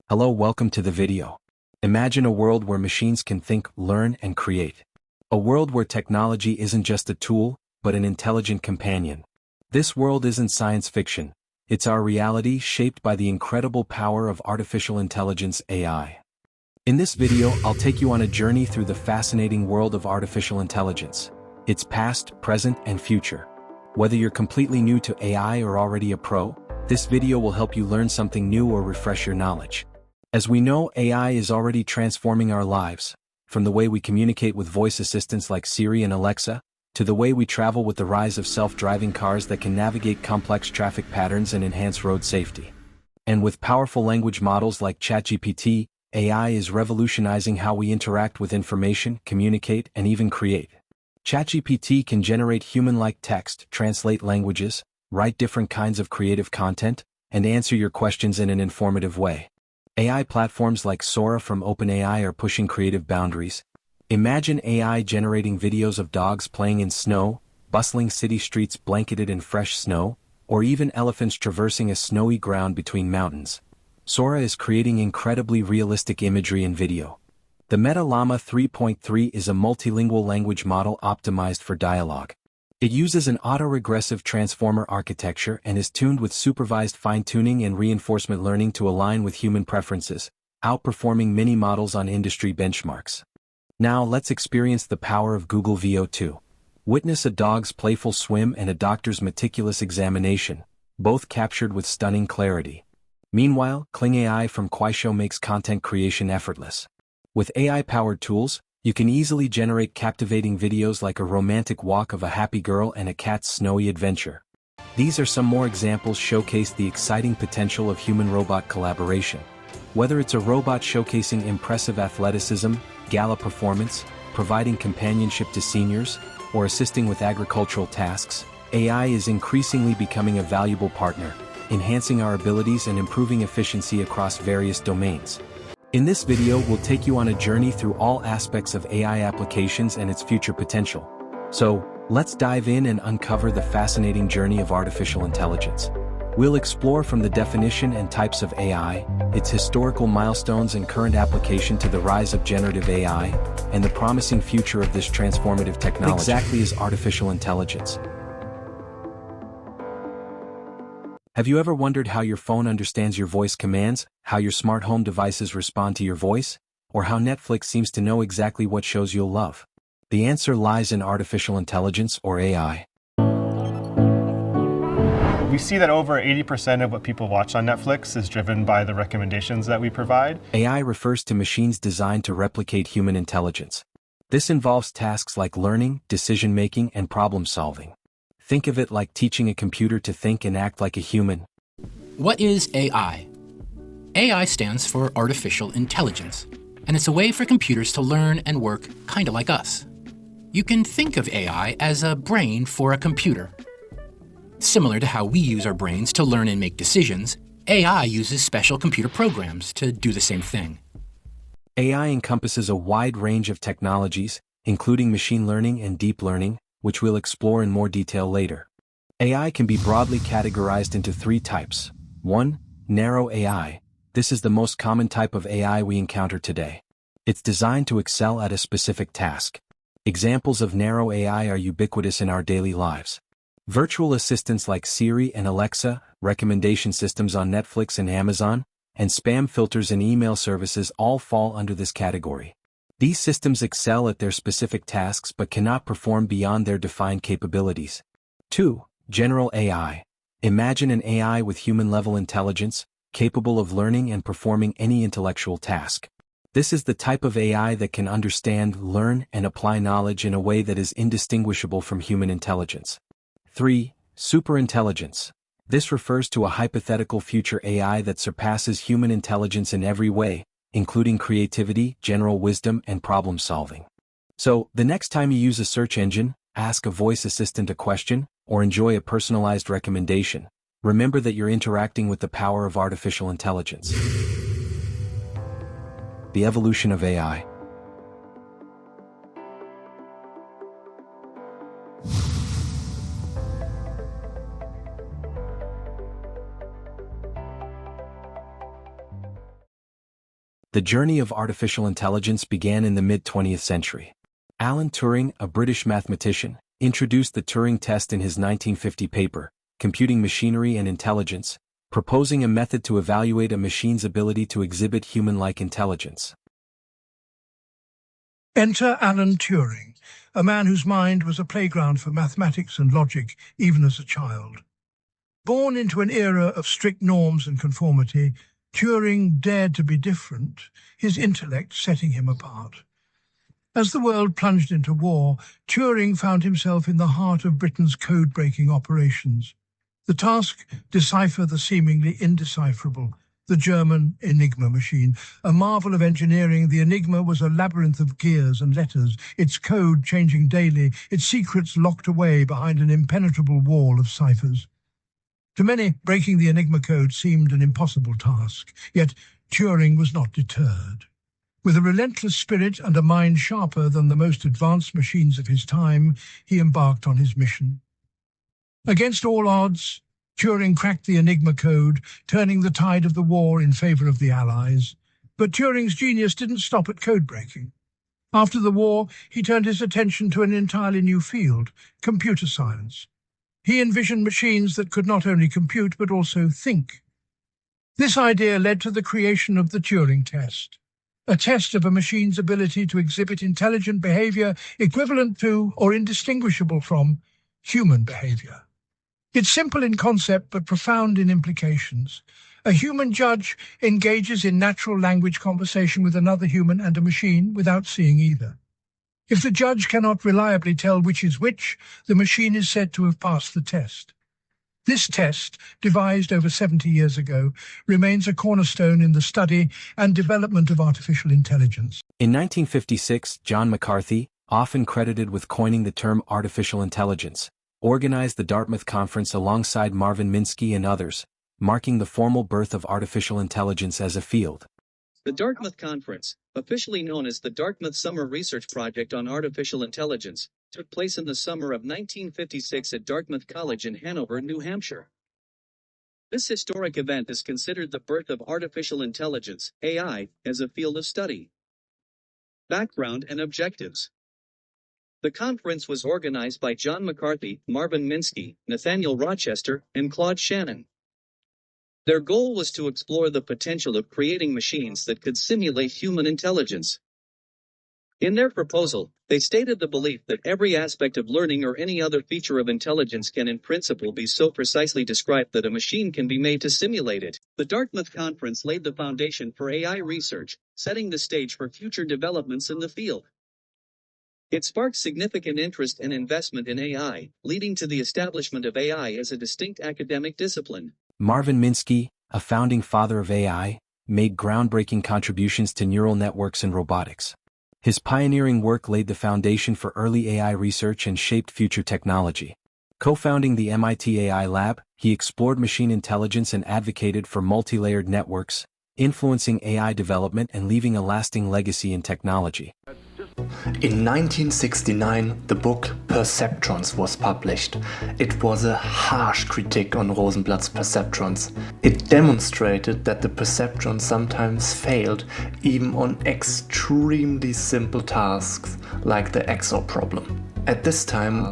Hello, welcome to the video. Imagine a world where machines can think, learn, and create. A world where technology isn't just a tool, but an intelligent companion. This world isn't science fiction. It's our reality shaped by the incredible power of artificial intelligence (AI). In this video, I'll take you on a journey through the fascinating world of artificial intelligence. Its past, present, and future. Whether you're completely new to AI or already a pro, this video will help you learn something new or refresh your knowledge. As we know, AI is already transforming our lives, from the way we communicate with voice assistants like Siri and Alexa, to the way we travel with the rise of self-driving cars that can navigate complex traffic patterns and enhance road safety. And with powerful language models like ChatGPT, AI is revolutionizing how we interact with information, communicate, and even create. ChatGPT can generate human-like text, translate languages, write different kinds of creative content, and answer your questions in an informative way. AI platforms like Sora from OpenAI are pushing creative boundaries. Imagine AI generating videos of dogs playing in snow, bustling city streets blanketed in fresh snow, or even elephants traversing a snowy ground between mountains. Sora is creating incredibly realistic imagery and video. The Meta Llama 3.3 is a multilingual language model optimized for dialogue. It uses an autoregressive transformer architecture and is tuned with supervised fine-tuning and reinforcement learning to align with human preferences, outperforming many models on industry benchmarks. Now let's experience the power of Google VO2. Witness a dog's playful swim and a doctor's meticulous examination, both captured with stunning clarity. Meanwhile, Kling AI from Kuaishou makes content creation effortless. With AI-powered tools, you can easily generate captivating videos like a romantic walk of a happy girl and a cat's snowy adventure. These are some more examples showcase the exciting potential of human-robot collaboration. Whether it's a robot showcasing impressive athleticism, gala performance, providing companionship to seniors, or assisting with agricultural tasks, AI is increasingly becoming a valuable partner, enhancing our abilities and improving efficiency across various domains. In this video, we'll take you on a journey through all aspects of AI applications and its future potential. So, let's dive in and uncover the fascinating journey of artificial intelligence. We'll explore from the definition and types of AI, its historical milestones and current application to the rise of generative AI, and the promising future of this transformative technology. What exactly is artificial intelligence? Have you ever wondered how your phone understands your voice commands, how your smart home devices respond to your voice, or how Netflix seems to know exactly what shows you'll love? The answer lies in artificial intelligence, or AI. We see that over 80% of what people watch on Netflix is driven by the recommendations that we provide. AI refers to machines designed to replicate human intelligence. This involves tasks like learning, decision-making, and problem-solving. Think of it like teaching a computer to think and act like a human. What is AI? AI stands for artificial intelligence, and it's a way for computers to learn and work kinda like us. You can think of AI as a brain for a computer. Similar to how we use our brains to learn and make decisions, AI uses special computer programs to do the same thing. AI encompasses a wide range of technologies, including machine learning and deep learning, which we'll explore in more detail later. AI can be broadly categorized into three types. 1. Narrow AI. This is the most common type of AI we encounter today. It's designed to excel at a specific task. Examples of narrow AI are ubiquitous in our daily lives. Virtual assistants like Siri and Alexa, recommendation systems on Netflix and Amazon, and spam filters in email services all fall under this category. These systems excel at their specific tasks but cannot perform beyond their defined capabilities. 2. General AI. Imagine an AI with human-level intelligence, capable of learning and performing any intellectual task. This is the type of AI that can understand, learn, and apply knowledge in a way that is indistinguishable from human intelligence. 3. Superintelligence. This refers to a hypothetical future AI that surpasses human intelligence in every way, including creativity, general wisdom, and problem-solving. So, the next time you use a search engine, ask a voice assistant a question, or enjoy a personalized recommendation, remember that you're interacting with the power of artificial intelligence. The evolution of AI. The journey of artificial intelligence began in the mid-20th century. Alan Turing, a British mathematician, introduced the Turing test in his 1950 paper, Computing Machinery and Intelligence, proposing a method to evaluate a machine's ability to exhibit human-like intelligence. Enter Alan Turing, a man whose mind was a playground for mathematics and logic even as a child. Born into an era of strict norms and conformity, Turing dared to be different, his intellect setting him apart. As the world plunged into war, Turing found himself in the heart of Britain's code-breaking operations. The task: decipher the seemingly indecipherable, the German Enigma machine. A marvel of engineering, the Enigma was a labyrinth of gears and letters, its code changing daily, its secrets locked away behind an impenetrable wall of ciphers. To many, breaking the Enigma code seemed an impossible task, yet Turing was not deterred. With a relentless spirit and a mind sharper than the most advanced machines of his time, he embarked on his mission. Against all odds, Turing cracked the Enigma code, turning the tide of the war in favor of the Allies. But Turing's genius didn't stop at code breaking. After the war, he turned his attention to an entirely new field: computer science. He envisioned machines that could not only compute but also think. This idea led to the creation of the Turing test, a test of a machine's ability to exhibit intelligent behavior equivalent to or indistinguishable from human behavior. It's simple in concept but profound in implications. A human judge engages in natural language conversation with another human and a machine without seeing either. If the judge cannot reliably tell which is which, the machine is said to have passed the test. This test, devised over 70 years ago, remains a cornerstone in the study and development of artificial intelligence. In 1956, John McCarthy, often credited with coining the term artificial intelligence, organized the Dartmouth Conference alongside Marvin Minsky and others, marking the formal birth of artificial intelligence as a field. The Dartmouth Conference, officially known as the Dartmouth Summer Research Project on Artificial Intelligence, took place in the summer of 1956 at Dartmouth College in Hanover, New Hampshire. This historic event is considered the birth of artificial intelligence, AI, as a field of study. Background and objectives. The conference was organized by John McCarthy, Marvin Minsky, Nathaniel Rochester, and Claude Shannon. Their goal was to explore the potential of creating machines that could simulate human intelligence. In their proposal, they stated the belief that every aspect of learning or any other feature of intelligence can in principle be so precisely described that a machine can be made to simulate it. The Dartmouth Conference laid the foundation for AI research, setting the stage for future developments in the field. It sparked significant interest and investment in AI, leading to the establishment of AI as a distinct academic discipline. Marvin Minsky, a founding father of AI, made groundbreaking contributions to neural networks and robotics. His pioneering work laid the foundation for early AI research and shaped future technology. Co-founding the MIT AI Lab, he explored machine intelligence and advocated for multi-layered networks, influencing AI development and leaving a lasting legacy in technology. In 1969, the book Perceptrons was published. It was a harsh critique on Rosenblatt's perceptrons. It demonstrated that the perceptrons sometimes failed even on extremely simple tasks like the XOR problem. At this time,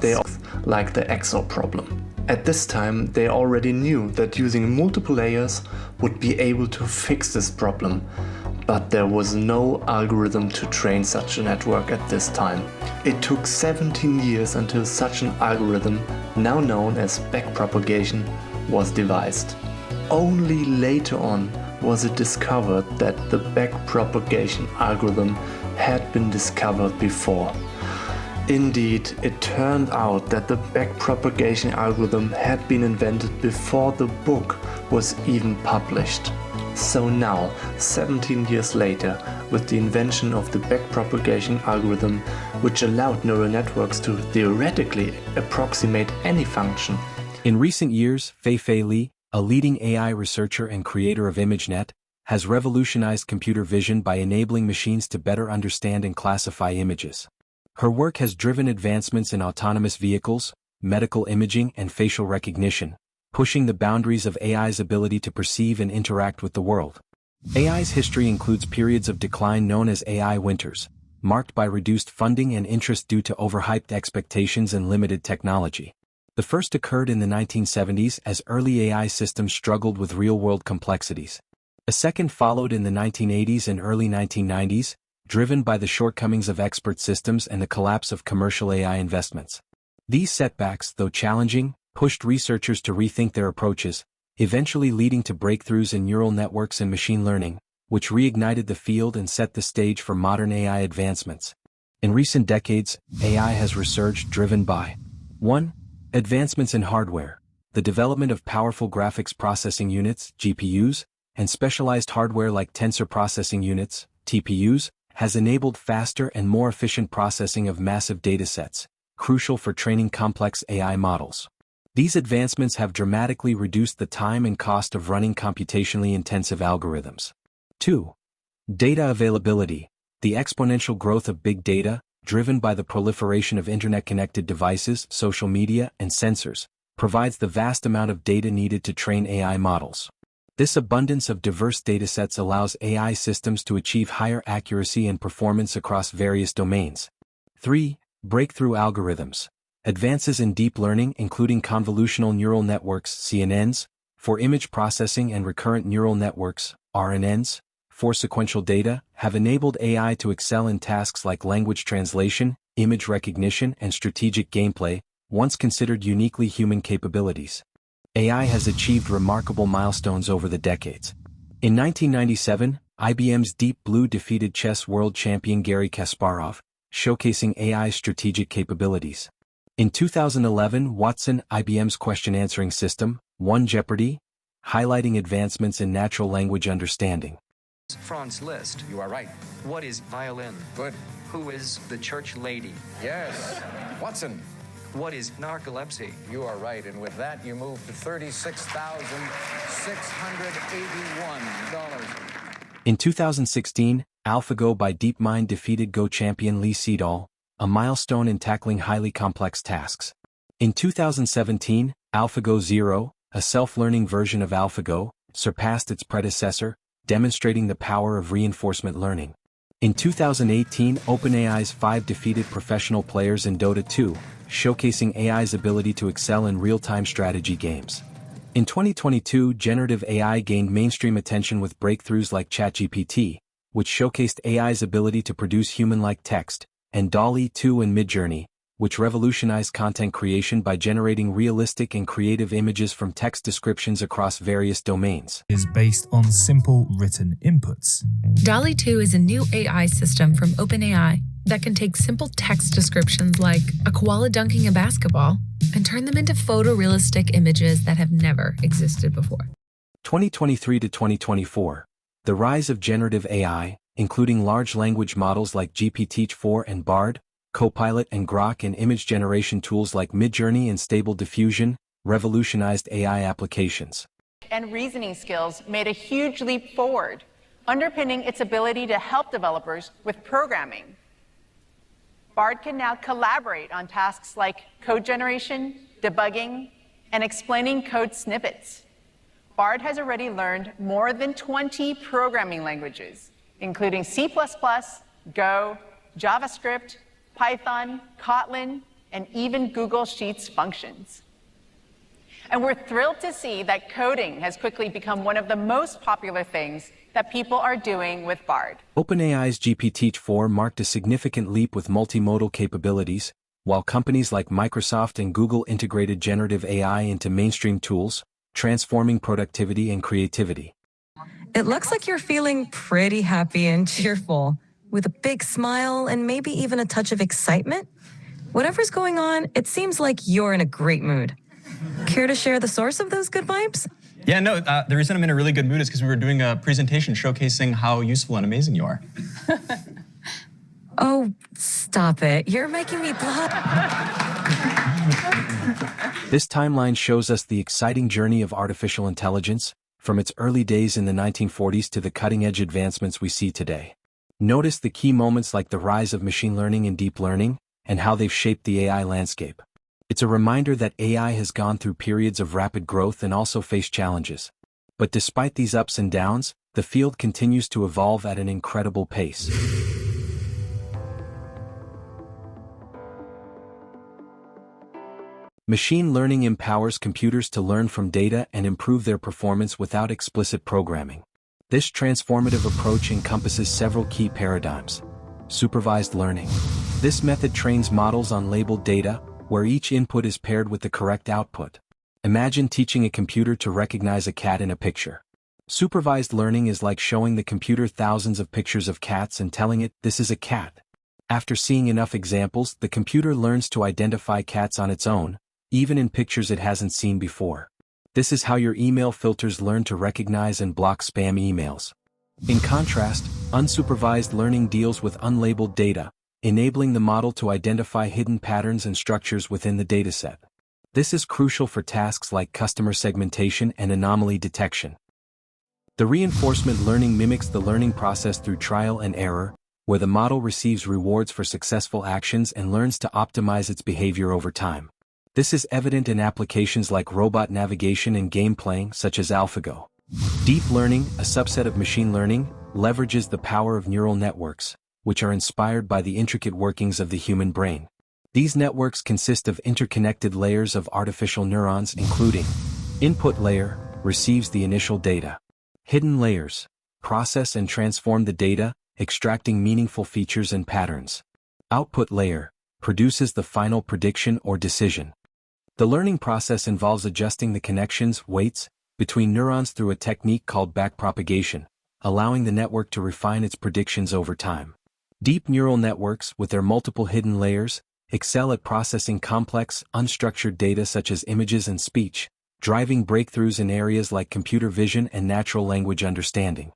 they already knew that using multiple layers would be able to fix this problem. But there was no algorithm to train such a network at this time. It took 17 years until such an algorithm, now known as backpropagation, was devised. Only later on was it discovered that the backpropagation algorithm had been discovered before. Indeed, it turned out that the backpropagation algorithm had been invented before the book was even published. So now, 17 years later, with the invention of the backpropagation algorithm, which allowed neural networks to theoretically approximate any function. In recent years, Fei Li, a leading AI researcher and creator of ImageNet, has revolutionized computer vision by enabling machines to better understand and classify images. Her work has driven advancements in autonomous vehicles, medical imaging, and facial recognition, pushing the boundaries of AI's ability to perceive and interact with the world. AI's history includes periods of decline known as AI winters, marked by reduced funding and interest due to overhyped expectations and limited technology. The first occurred in the 1970s as early AI systems struggled with real-world complexities. A second followed in the 1980s and early 1990s, driven by the shortcomings of expert systems and the collapse of commercial AI investments. These setbacks, though challenging, pushed researchers to rethink their approaches, eventually leading to breakthroughs in neural networks and machine learning, which reignited the field and set the stage for modern AI advancements. In recent decades, AI has resurged driven by 1. Advancements in hardware. The development of powerful graphics processing units, GPUs, and specialized hardware like tensor processing units, TPUs, has enabled faster and more efficient processing of massive datasets, crucial for training complex AI models. These advancements have dramatically reduced the time and cost of running computationally intensive algorithms. 2. Data availability. The exponential growth of big data, driven by the proliferation of internet-connected devices, social media, and sensors, provides the vast amount of data needed to train AI models. This abundance of diverse datasets allows AI systems to achieve higher accuracy and performance across various domains. 3. Breakthrough algorithms. Advances in deep learning, including convolutional neural networks, CNNs, for image processing and recurrent neural networks, RNNs, for sequential data, have enabled AI to excel in tasks like language translation, image recognition, and strategic gameplay, once considered uniquely human capabilities. AI has achieved remarkable milestones over the decades. In 1997, IBM's Deep Blue defeated chess world champion Garry Kasparov, showcasing AI's strategic capabilities. In 2011, Watson, IBM's question-answering system, won Jeopardy!, highlighting advancements in natural language understanding. Franz Liszt. You are right. What is violin? Good. Who is the church lady? Yes. Watson. What is narcolepsy? You are right. And with that, you move to $36,681. In 2016, AlphaGo by DeepMind defeated Go champion Lee Sedol, a milestone in tackling highly complex tasks. In 2017, AlphaGo Zero, a self-learning version of AlphaGo, surpassed its predecessor, demonstrating the power of reinforcement learning. In 2018, OpenAI's 5 defeated professional players in Dota 2, showcasing AI's ability to excel in real-time strategy games. In 2022, generative AI gained mainstream attention with breakthroughs like ChatGPT, which showcased AI's ability to produce human-like text, and DALL-E 2 and Midjourney, which revolutionized content creation by generating realistic and creative images from text descriptions across various domains. Is based on simple written inputs. DALL-E 2 is a new AI system from OpenAI that can take simple text descriptions like a koala dunking a basketball and turn them into photorealistic images that have never existed before. 2023 to 2024. The rise of generative AI, including large language models like GPT-4 and Bard, Copilot and Grok, and image generation tools like Midjourney and Stable Diffusion, revolutionized AI applications. And reasoning skills made a huge leap forward, underpinning its ability to help developers with programming. Bard can now collaborate on tasks like code generation, debugging, and explaining code snippets. Bard has already learned more than 20 programming languages, including C++, Go, JavaScript, Python, Kotlin, and even Google Sheets functions. And we're thrilled to see that coding has quickly become one of the most popular things that people are doing with Bard. OpenAI's GPT-4 marked a significant leap with multimodal capabilities, while companies like Microsoft and Google integrated generative AI into mainstream tools, transforming productivity and creativity. It looks like you're feeling pretty happy and cheerful, with a big smile and maybe even a touch of excitement. Whatever's going on, it seems like you're in a great mood. Care to share the source of those good vibes? Yeah, no, the reason I'm in a really good mood is because we were doing a presentation showcasing how useful and amazing you are. Oh, stop it. You're making me blush. This timeline shows us the exciting journey of artificial intelligence, from its early days in the 1940s to the cutting-edge advancements we see today. Notice the key moments like the rise of machine learning and deep learning, and how they've shaped the AI landscape. It's a reminder that AI has gone through periods of rapid growth and also faced challenges. But despite these ups and downs, the field continues to evolve at an incredible pace. Machine learning empowers computers to learn from data and improve their performance without explicit programming. This transformative approach encompasses several key paradigms. Supervised learning. This method trains models on labeled data, where each input is paired with the correct output. Imagine teaching a computer to recognize a cat in a picture. Supervised learning is like showing the computer thousands of pictures of cats and telling it, "This is a cat." After seeing enough examples, the computer learns to identify cats on its own, even in pictures it hasn't seen before. This is how your email filters learn to recognize and block spam emails. In contrast, unsupervised learning deals with unlabeled data, enabling the model to identify hidden patterns and structures within the dataset. This is crucial for tasks like customer segmentation and anomaly detection. The reinforcement learning mimics the learning process through trial and error, where the model receives rewards for successful actions and learns to optimize its behavior over time. This is evident in applications like robot navigation and game playing, such as AlphaGo. Deep learning, a subset of machine learning, leverages the power of neural networks, which are inspired by the intricate workings of the human brain. These networks consist of interconnected layers of artificial neurons, including input layer, receives the initial data. Hidden layers, process and transform the data, extracting meaningful features and patterns. Output layer, produces the final prediction or decision. The learning process involves adjusting the connections, weights, between neurons through a technique called backpropagation, allowing the network to refine its predictions over time. Deep neural networks, with their multiple hidden layers, excel at processing complex, unstructured data such as images and speech, driving breakthroughs in areas like computer vision and natural language understanding.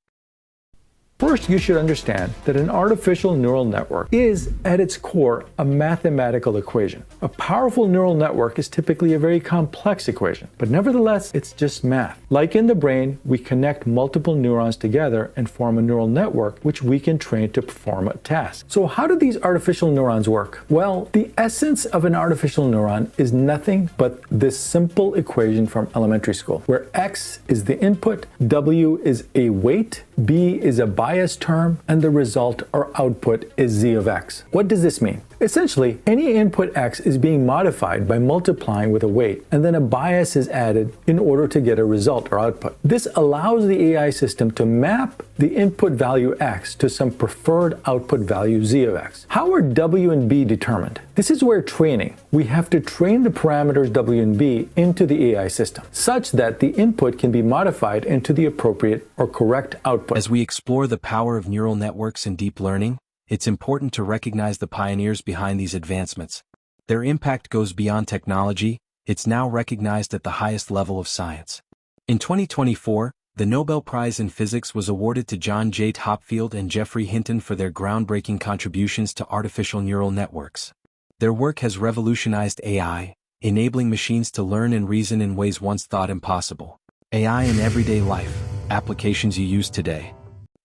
First, you should understand that an artificial neural network is, at its core, a mathematical equation. A powerful neural network is typically a very complex equation, but nevertheless, it's just math. Like in the brain, we connect multiple neurons together and form a neural network, which we can train to perform a task. So how do these artificial neurons work? Well, the essence of an artificial neuron is nothing but this simple equation from elementary school, where X is the input, W is a weight, B is a bias term, and the result or output is Z of X. What does this mean? Essentially, any input X is being modified by multiplying with a weight, and then a bias is added in order to get a result or output. This allows the AI system to map the input value X to some preferred output value Z of X. How are W and B determined? This is where training. We have to train the parameters W and B into the AI system, such that the input can be modified into the appropriate or correct output. As we explore the power of neural networks and deep learning, it's important to recognize the pioneers behind these advancements. Their impact goes beyond technology, it's now recognized at the highest level of science. In 2024, the Nobel Prize in Physics was awarded to John J. Hopfield and Geoffrey Hinton for their groundbreaking contributions to artificial neural networks. Their work has revolutionized AI, enabling machines to learn and reason in ways once thought impossible. AI in everyday life, applications you use today.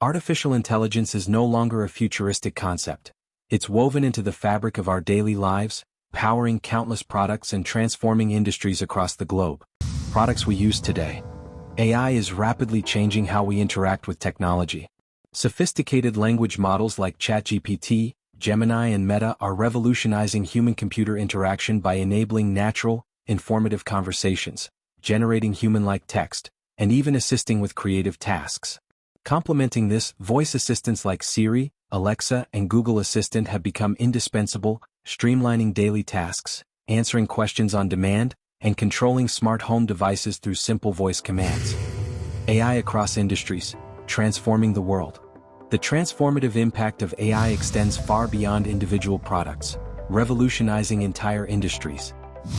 Artificial intelligence is no longer a futuristic concept. It's woven into the fabric of our daily lives, powering countless products and transforming industries across the globe. Products we use today. AI is rapidly changing how we interact with technology. Sophisticated language models like ChatGPT, Gemini, and Meta are revolutionizing human-computer interaction by enabling natural, informative conversations, generating human-like text, and even assisting with creative tasks. Complementing this, voice assistants like Siri, Alexa, and Google Assistant have become indispensable, streamlining daily tasks, answering questions on demand, and controlling smart home devices through simple voice commands. AI across industries, transforming the world. The transformative impact of AI extends far beyond individual products, revolutionizing entire industries.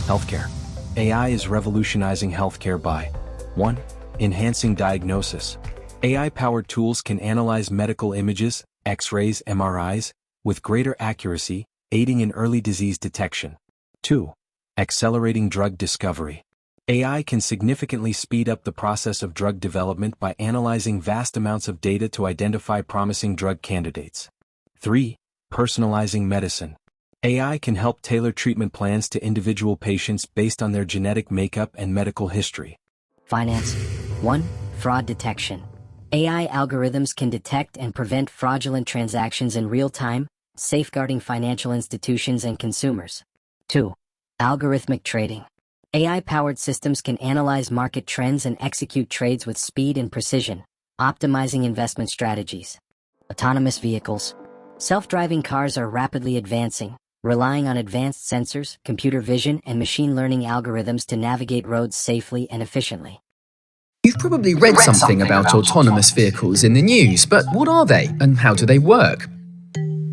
Healthcare. AI is revolutionizing healthcare by 1. Enhancing diagnosis. AI-powered tools can analyze medical images, X-rays, MRIs, with greater accuracy, aiding in early disease detection. 2. Accelerating drug discovery. AI can significantly speed up the process of drug development by analyzing vast amounts of data to identify promising drug candidates. 3. Personalizing medicine. AI can help tailor treatment plans to individual patients based on their genetic makeup and medical history. Finance. 1. Fraud detection. AI algorithms can detect and prevent fraudulent transactions in real time, safeguarding financial institutions and consumers. 2. Algorithmic trading. AI-powered systems can analyze market trends and execute trades with speed and precision, optimizing investment strategies. Autonomous vehicles. Self-driving cars are rapidly advancing, relying on advanced sensors, computer vision, and machine learning algorithms to navigate roads safely and efficiently. You've probably read something about autonomous vehicles in the news, but what are they and how do they work?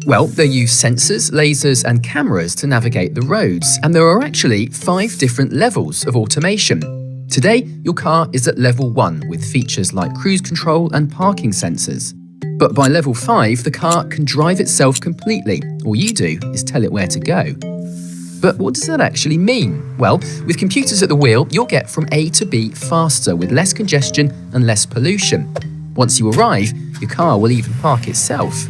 Well, they use sensors, lasers, and cameras to navigate the roads, and there are actually 5 different levels of automation. Today, your car is at level 1 with features like cruise control and parking sensors. But by level 5, the car can drive itself completely. All you do is tell it where to go. But what does that actually mean? Well, with computers at the wheel, you'll get from A to B faster with less congestion and less pollution. Once you arrive, your car will even park itself.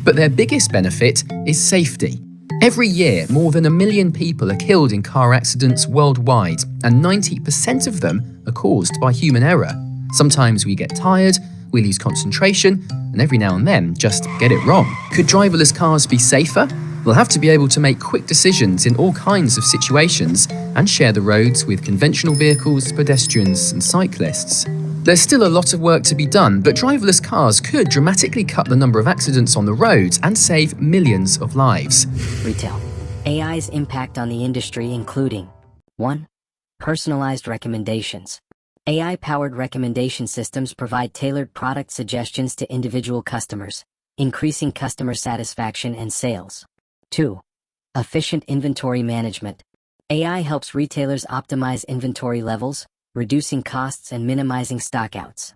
But their biggest benefit is safety. Every year, more than 1 million people are killed in car accidents worldwide, and 90% of them are caused by human error. Sometimes we get tired, we lose concentration, and every now and then just get it wrong. Could driverless cars be safer? We'll have to be able to make quick decisions in all kinds of situations and share the roads with conventional vehicles, pedestrians, and cyclists. There's still a lot of work to be done, but driverless cars could dramatically cut the number of accidents on the roads and save millions of lives. Retail. AI's impact on the industry including 1. Personalized recommendations. AI-powered recommendation systems provide tailored product suggestions to individual customers, increasing customer satisfaction and sales. 2. Efficient inventory management. AI helps retailers optimize inventory levels, reducing costs and minimizing stockouts.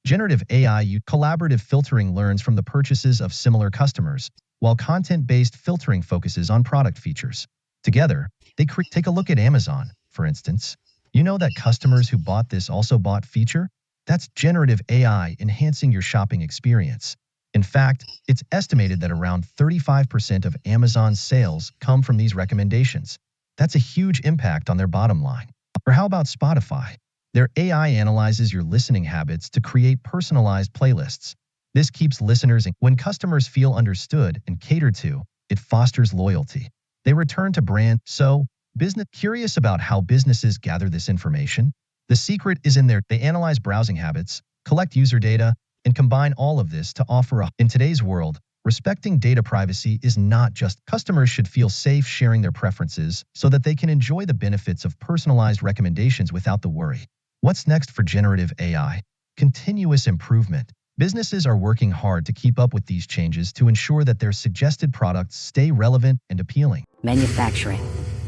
Generative AI collaborative filtering learns from the purchases of similar customers, while content-based filtering focuses on product features. Together, they take a look at Amazon, for instance. You know that customers who bought this also bought feature? That's generative AI enhancing your shopping experience. In fact, it's estimated that around 35% of Amazon's sales come from these recommendations. That's a huge impact on their bottom line. Or how about Spotify? Their AI analyzes your listening habits to create personalized playlists. This keeps listeners in. When customers feel understood and catered to, it fosters loyalty. They return to brand. So, business curious about how businesses gather this information? The secret is in there. They analyze browsing habits, collect user data, and combine all of this to offer in today's world, respecting data privacy is not just customers should feel safe sharing their preferences so that they can enjoy the benefits of personalized recommendations without the worry. What's next for generative AI? Continuous improvement. Businesses are working hard to keep up with these changes to ensure that their suggested products stay relevant and appealing. Manufacturing.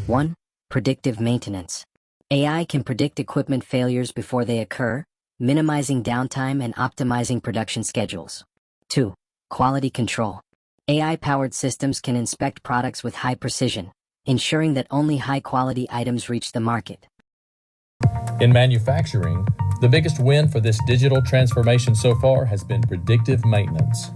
1. Predictive maintenance. AI can predict equipment failures before they occur, minimizing downtime and optimizing production schedules. 2. Quality control. AI-powered systems can inspect products with high precision, ensuring that only high-quality items reach the market. In manufacturing, the biggest win for this digital transformation so far has been predictive maintenance.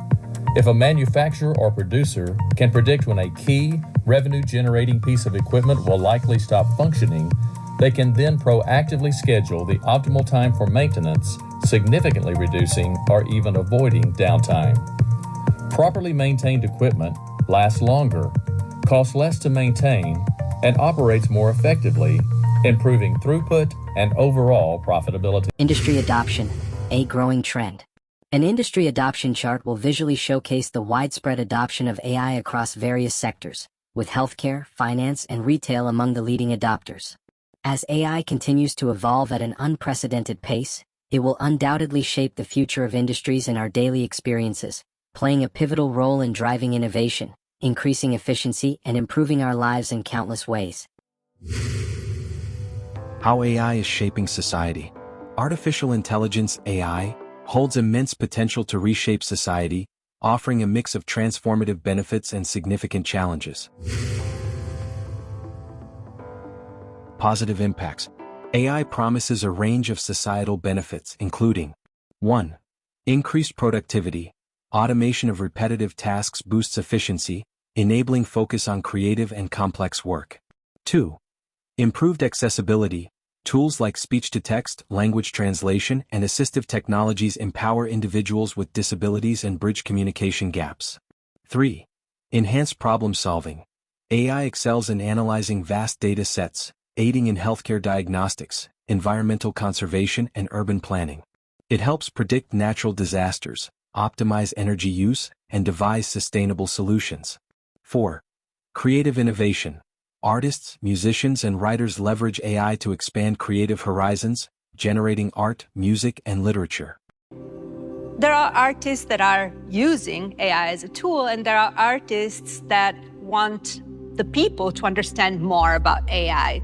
If a manufacturer or producer can predict when a key revenue-generating piece of equipment will likely stop functioning, they can then proactively schedule the optimal time for maintenance, significantly reducing or even avoiding downtime. Properly maintained equipment lasts longer, costs less to maintain, and operates more effectively, improving throughput and overall profitability. Industry adoption, a growing trend. An industry adoption chart will visually showcase the widespread adoption of AI across various sectors, with healthcare, finance, and retail among the leading adopters. As AI continues to evolve at an unprecedented pace, it will undoubtedly shape the future of industries and our daily experiences, playing a pivotal role in driving innovation, increasing efficiency, and improving our lives in countless ways. How AI is shaping society. Artificial intelligence, AI, holds immense potential to reshape society, offering a mix of transformative benefits and significant challenges. Positive impacts. AI promises a range of societal benefits, including 1. Increased productivity. Automation of repetitive tasks boosts efficiency, enabling focus on creative and complex work. 2. Improved accessibility. Tools like speech-to-text, language translation, and assistive technologies empower individuals with disabilities and bridge communication gaps. 3. Enhanced problem solving. AI excels in analyzing vast data sets, aiding in healthcare diagnostics, environmental conservation, and urban planning. It helps predict natural disasters, optimize energy use, and devise sustainable solutions. 4. Creative innovation. Artists, musicians, and writers leverage AI to expand creative horizons, generating art, music, and literature. There are artists that are using AI as a tool, and there are artists that want the people to understand more about AI.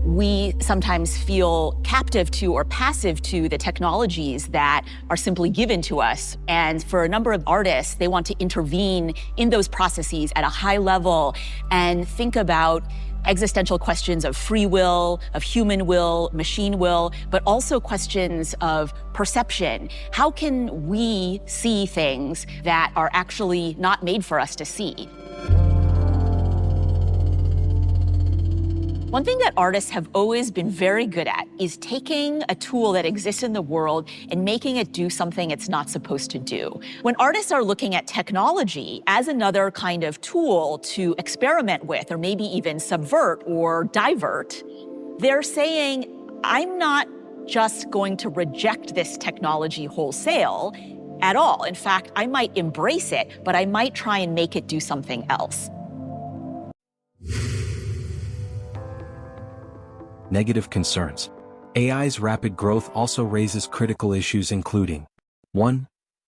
We sometimes feel captive to or passive to the technologies that are simply given to us. And for a number of artists, they want to intervene in those processes at a high level and think about existential questions of free will, of human will, machine will, but also questions of perception. How can we see things that are actually not made for us to see? One thing that artists have always been very good at is taking a tool that exists in the world and making it do something it's not supposed to do. When artists are looking at technology as another kind of tool to experiment with, or maybe even subvert or divert, they're saying, I'm not just going to reject this technology wholesale at all. In fact, I might embrace it, but I might try and make it do something else. Negative concerns. AI's rapid growth also raises critical issues including 1.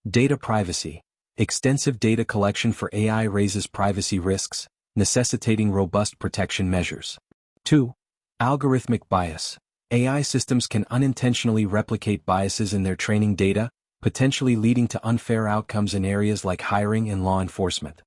Data privacy. Extensive data collection for AI raises privacy risks, necessitating robust protection measures. 2. Algorithmic bias. AI systems can unintentionally replicate biases in their training data, potentially leading to unfair outcomes in areas like hiring and law enforcement.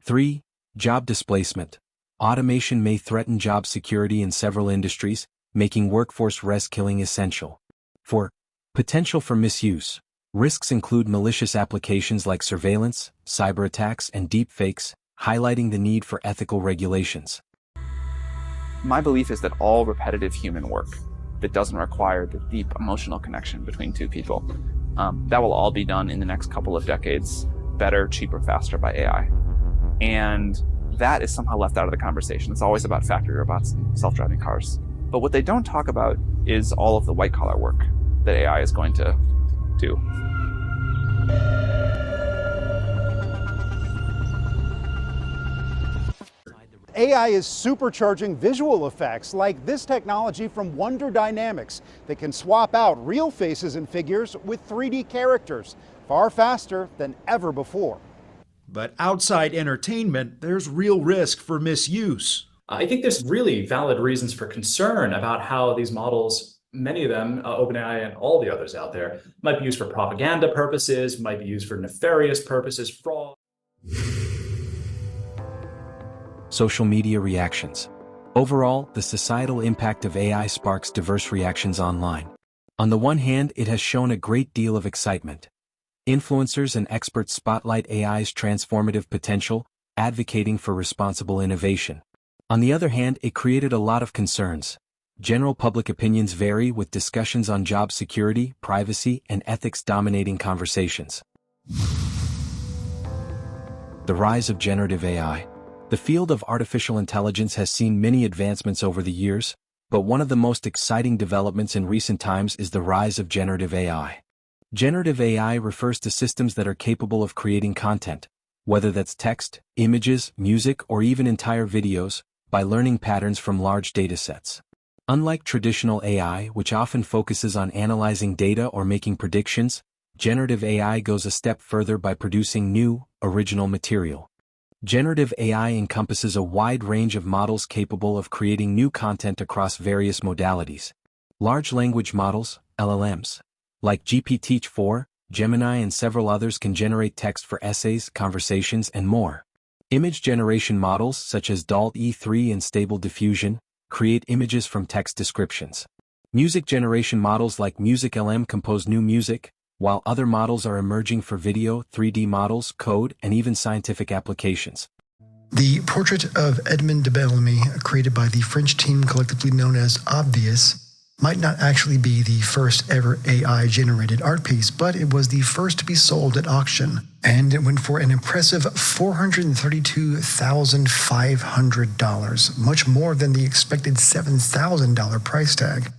3. Job displacement. Automation may threaten job security in several industries, making workforce reskilling essential. 4. Potential for misuse. Risks include malicious applications like surveillance, cyber attacks, and deepfakes, highlighting the need for ethical regulations. My belief is that all repetitive human work that doesn't require the deep emotional connection between two people, that will all be done in the next couple of decades, better, cheaper, faster by AI. And that is somehow left out of the conversation. It's always about factory robots and self-driving cars. But what they don't talk about is all of the white-collar work that AI is going to do. AI is supercharging visual effects like this technology from Wonder Dynamics that can swap out real faces and figures with 3D characters far faster than ever before. But outside entertainment, there's real risk for misuse. I think there's really valid reasons for concern about how these models, many of them, OpenAI and all the others out there, might be used for propaganda purposes, might be used for nefarious purposes, fraud. Social media reactions. Overall, the societal impact of AI sparks diverse reactions online. On the one hand, it has shown a great deal of excitement. Influencers and experts spotlight AI's transformative potential, advocating for responsible innovation. On the other hand, it created a lot of concerns. General public opinions vary, with discussions on job security, privacy, and ethics dominating conversations. The rise of generative AI. The field of artificial intelligence has seen many advancements over the years, but one of the most exciting developments in recent times is the rise of generative AI. Generative AI refers to systems that are capable of creating content, whether that's text, images, music, or even entire videos, by learning patterns from large datasets. Unlike traditional AI, which often focuses on analyzing data or making predictions, generative AI goes a step further by producing new, original material. Generative AI encompasses a wide range of models capable of creating new content across various modalities. Large language models, LLMs, like GPT-4, Gemini, and several others can generate text for essays, conversations, and more. Image generation models, such as DALL-E3 and Stable Diffusion, create images from text descriptions. Music generation models like MusicLM compose new music, while other models are emerging for video, 3D models, code, and even scientific applications. The portrait of Edmond de Bellamy, created by the French team collectively known as Obvious, might not actually be the first ever AI-generated art piece, but it was the first to be sold at auction. And it went for an impressive $432,500, much more than the expected $7,000 price tag.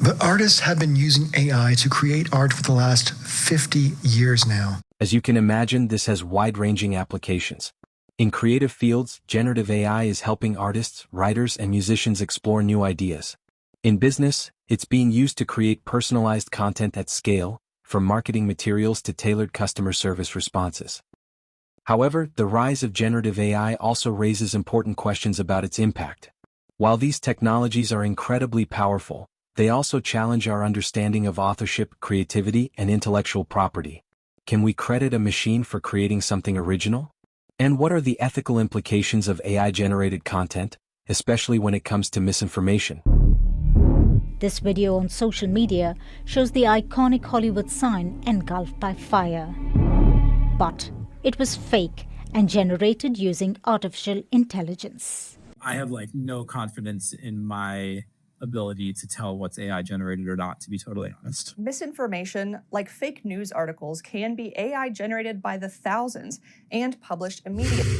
But artists have been using AI to create art for the last 50 years now. As you can imagine, this has wide-ranging applications. In creative fields, generative AI is helping artists, writers, and musicians explore new ideas. In business, it's being used to create personalized content at scale, from marketing materials to tailored customer service responses. However, the rise of generative AI also raises important questions about its impact. While these technologies are incredibly powerful, they also challenge our understanding of authorship, creativity, and intellectual property. Can we credit a machine for creating something original? And what are the ethical implications of AI-generated content, especially when it comes to misinformation? This video on social media shows the iconic Hollywood sign engulfed by fire. But it was fake and generated using artificial intelligence. I have no confidence in my ability to tell what's AI generated or not, to be totally honest. Misinformation, like fake news articles, can be AI generated by the thousands and published immediately.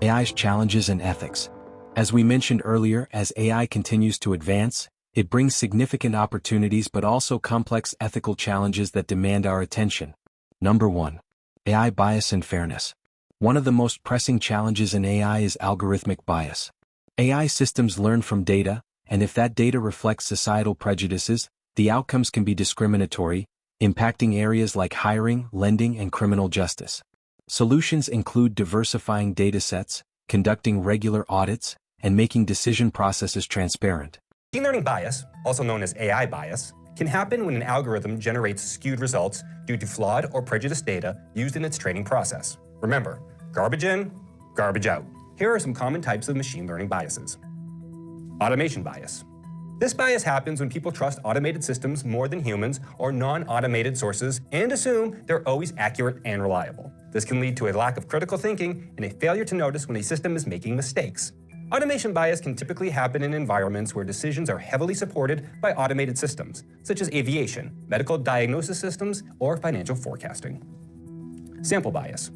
AI's challenges and ethics. As we mentioned earlier, as AI continues to advance, it brings significant opportunities but also complex ethical challenges that demand our attention. Number 1. AI bias and fairness. One of the most pressing challenges in AI is algorithmic bias. AI systems learn from data, and if that data reflects societal prejudices, the outcomes can be discriminatory, impacting areas like hiring, lending, and criminal justice. Solutions include diversifying datasets, conducting regular audits, and making decision processes transparent. Machine learning bias, also known as AI bias, can happen when an algorithm generates skewed results due to flawed or prejudiced data used in its training process. Remember, garbage in, garbage out. Here are some common types of machine learning biases. Automation bias. This bias happens when people trust automated systems more than humans or non-automated sources and assume they're always accurate and reliable. This can lead to a lack of critical thinking and a failure to notice when a system is making mistakes. Automation bias can typically happen in environments where decisions are heavily supported by automated systems, such as aviation, medical diagnosis systems, or financial forecasting. Sample bias.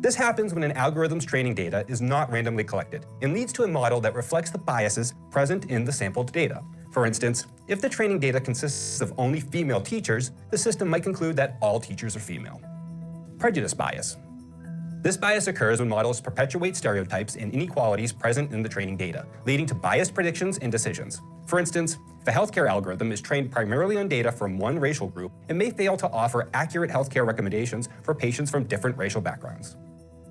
This happens when an algorithm's training data is not randomly collected and leads to a model that reflects the biases present in the sampled data. For instance, if the training data consists of only female teachers, the system might conclude that all teachers are female. Prejudice bias. This bias occurs when models perpetuate stereotypes and inequalities present in the training data, leading to biased predictions and decisions. For instance, if a healthcare algorithm is trained primarily on data from one racial group, it may fail to offer accurate healthcare recommendations for patients from different racial backgrounds.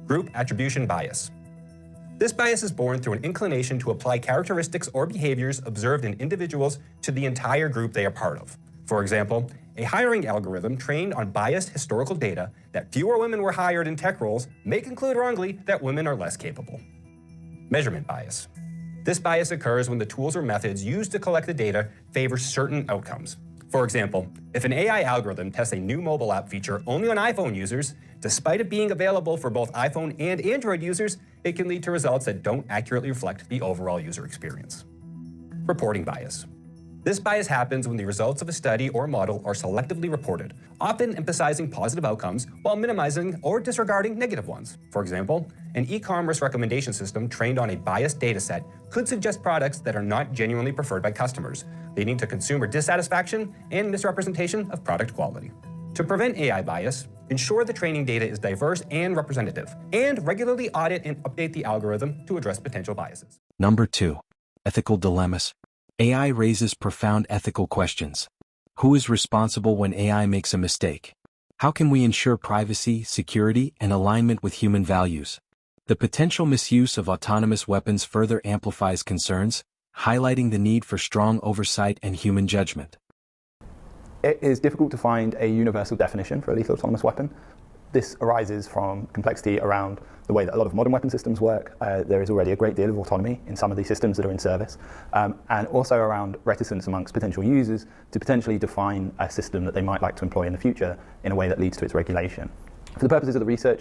Group attribution bias. This bias is born through an inclination to apply characteristics or behaviors observed in individuals to the entire group they are part of. For example, a hiring algorithm trained on biased historical data that fewer women were hired in tech roles may conclude wrongly that women are less capable. Measurement bias. This bias occurs when the tools or methods used to collect the data favor certain outcomes. For example, if an AI algorithm tests a new mobile app feature only on iPhone users, despite it being available for both iPhone and Android users, it can lead to results that don't accurately reflect the overall user experience. Reporting bias. This bias happens when the results of a study or model are selectively reported, often emphasizing positive outcomes while minimizing or disregarding negative ones. For example, an e-commerce recommendation system trained on a biased dataset could suggest products that are not genuinely preferred by customers, leading to consumer dissatisfaction and misrepresentation of product quality. To prevent AI bias, ensure the training data is diverse and representative, and regularly audit and update the algorithm to address potential biases. Number 2. Ethical dilemmas. AI raises profound ethical questions. Who is responsible when AI makes a mistake? How can we ensure privacy, security, and alignment with human values? The potential misuse of autonomous weapons further amplifies concerns, highlighting the need for strong oversight and human judgment. It is difficult to find a universal definition for a lethal autonomous weapon. This arises from complexity around the way that a lot of modern weapon systems work. There is already a great deal of autonomy in some of these systems that are in service, and also around reticence amongst potential users to potentially define a system that they might like to employ in the future in a way that leads to its regulation. For the purposes of the research,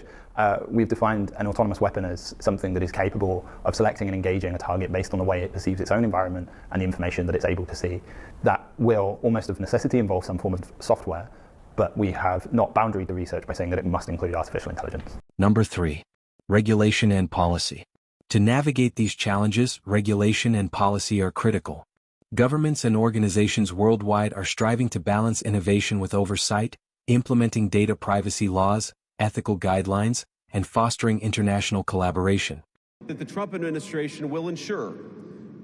we've defined an autonomous weapon as something that is capable of selecting and engaging a target based on the way it perceives its own environment and the information that it's able to see. That will almost of necessity involve some form of software, but we have not boundaried the research by saying that it must include artificial intelligence. Number 3. Regulation and policy. To navigate these challenges, regulation and policy are critical. Governments and organizations worldwide are striving to balance innovation with oversight, implementing data privacy laws, ethical guidelines, and fostering international collaboration. That the Trump administration will ensure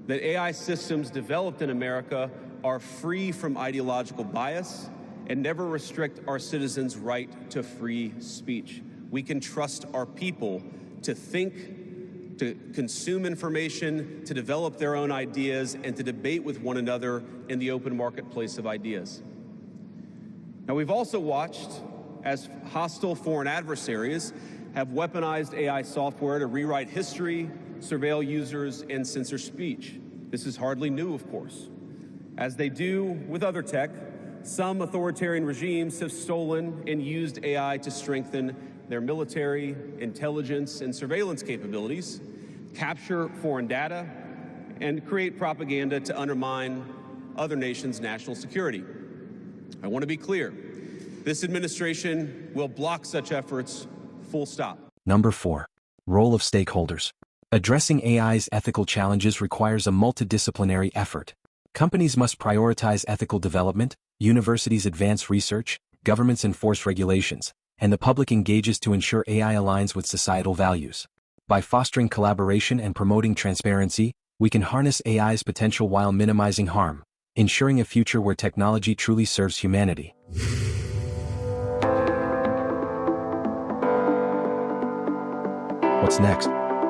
that AI systems developed in America are free from ideological bias and never restrict our citizens' right to free speech. We can trust our people to think, to consume information, to develop their own ideas, and to debate with one another in the open marketplace of ideas. Now, we've also watched as hostile foreign adversaries have weaponized AI software to rewrite history, surveil users, and censor speech. This is hardly new, of course. As they do with other tech, some authoritarian regimes have stolen and used AI to strengthen their military, intelligence, and surveillance capabilities, capture foreign data, and create propaganda to undermine other nations' national security. I want to be clear. This administration will block such efforts, full stop. Number 4. Role of stakeholders. Addressing AI's ethical challenges requires a multidisciplinary effort. Companies must prioritize ethical development, universities advance research, governments enforce regulations, and the public engages to ensure AI aligns with societal values. By fostering collaboration and promoting transparency, we can harness AI's potential while minimizing harm, ensuring a future where technology truly serves humanity. What's next?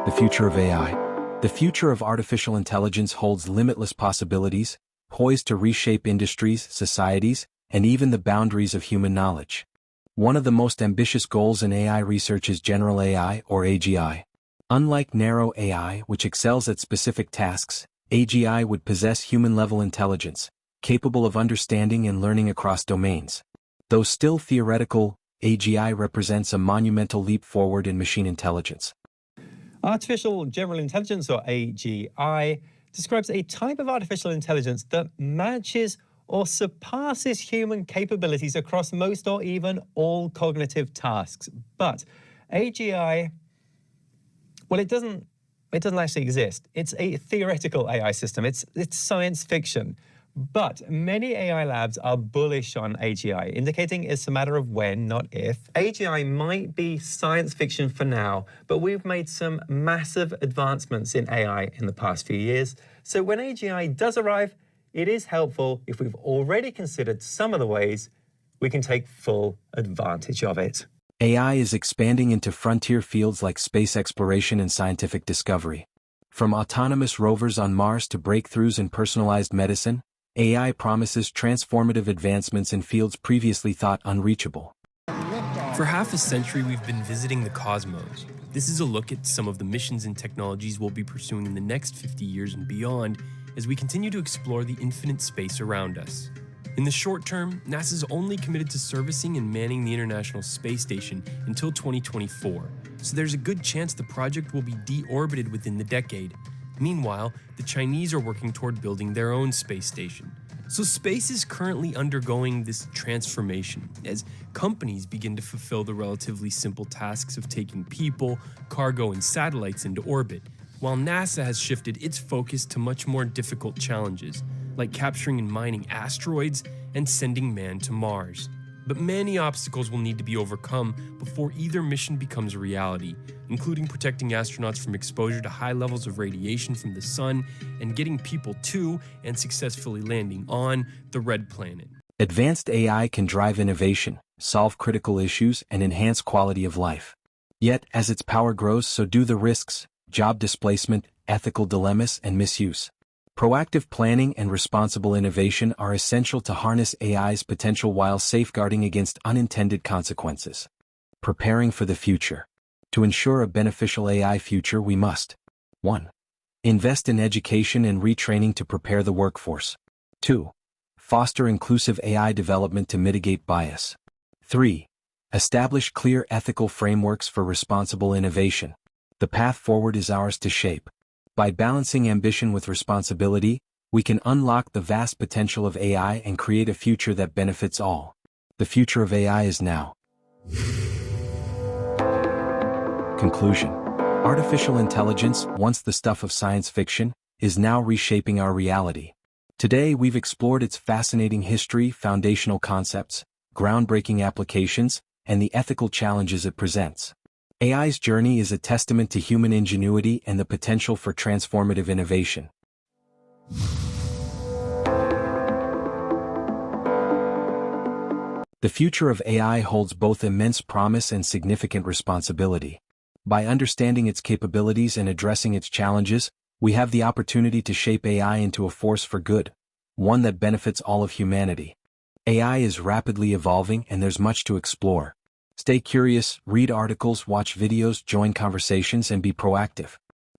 The future of AI. The future of artificial intelligence holds limitless possibilities, poised to reshape industries, societies, and even the boundaries of human knowledge. One of the most ambitious goals in AI research is general AI, or AGI. Unlike narrow AI, which excels at specific tasks, AGI would possess human-level intelligence, capable of understanding and learning across domains. Though still theoretical, AGI represents a monumental leap forward in machine intelligence. Artificial General Intelligence, or AGI, describes a type of artificial intelligence that matches or surpasses human capabilities across most or even all cognitive tasks. But AGI, well, it doesn't actually exist. It's a theoretical AI system. It's science fiction. But many AI labs are bullish on AGI, indicating it's a matter of when, not if. AGI might be science fiction for now, but we've made some massive advancements in AI in the past few years. So when AGI does arrive, it is helpful if we've already considered some of the ways we can take full advantage of it. AI is expanding into frontier fields like space exploration and scientific discovery. From autonomous rovers on Mars to breakthroughs in personalized medicine, AI promises transformative advancements in fields previously thought unreachable. For half a century, we've been visiting the cosmos. This is a look at some of the missions and technologies we'll be pursuing in the next 50 years and beyond as we continue to explore the infinite space around us. In the short term, NASA's only committed to servicing and manning the International Space Station until 2024, so there's a good chance the project will be deorbited within the decade. Meanwhile, the Chinese are working toward building their own space station. So space is currently undergoing this transformation as companies begin to fulfill the relatively simple tasks of taking people, cargo, and satellites into orbit, while NASA has shifted its focus to much more difficult challenges, like capturing and mining asteroids and sending man to Mars. But many obstacles will need to be overcome before either mission becomes a reality, including protecting astronauts from exposure to high levels of radiation from the sun and getting people to and successfully landing on the Red Planet. Advanced AI can drive innovation, solve critical issues, and enhance quality of life. Yet, as its power grows, so do the risks, job displacement, ethical dilemmas, and misuse. Proactive planning and responsible innovation are essential to harness AI's potential while safeguarding against unintended consequences. Preparing for the future. To ensure a beneficial AI future, we must 1. Invest in education and retraining to prepare the workforce. 2. Foster inclusive AI development to mitigate bias. 3. Establish clear ethical frameworks for responsible innovation. The path forward is ours to shape. By balancing ambition with responsibility, we can unlock the vast potential of AI and create a future that benefits all. The future of AI is now. Conclusion. Artificial intelligence, once the stuff of science fiction, is now reshaping our reality. Today we've explored its fascinating history, foundational concepts, groundbreaking applications, and the ethical challenges it presents. AI's journey is a testament to human ingenuity and the potential for transformative innovation. The future of AI holds both immense promise and significant responsibility. By understanding its capabilities and addressing its challenges, we have the opportunity to shape AI into a force for good, one that benefits all of humanity. AI is rapidly evolving and there's much to explore. Stay curious, read articles, watch videos, join conversations, and be proactive.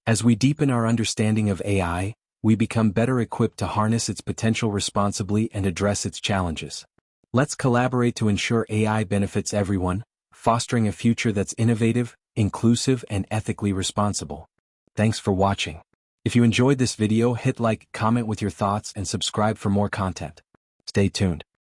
As we deepen our understanding of AI, we become better equipped to harness its potential responsibly and address its challenges. Let's collaborate to ensure AI benefits everyone, fostering a future that's innovative, inclusive, and ethically responsible. Thanks for watching. If you enjoyed this video, hit like, comment with your thoughts, and subscribe for more content. Stay tuned.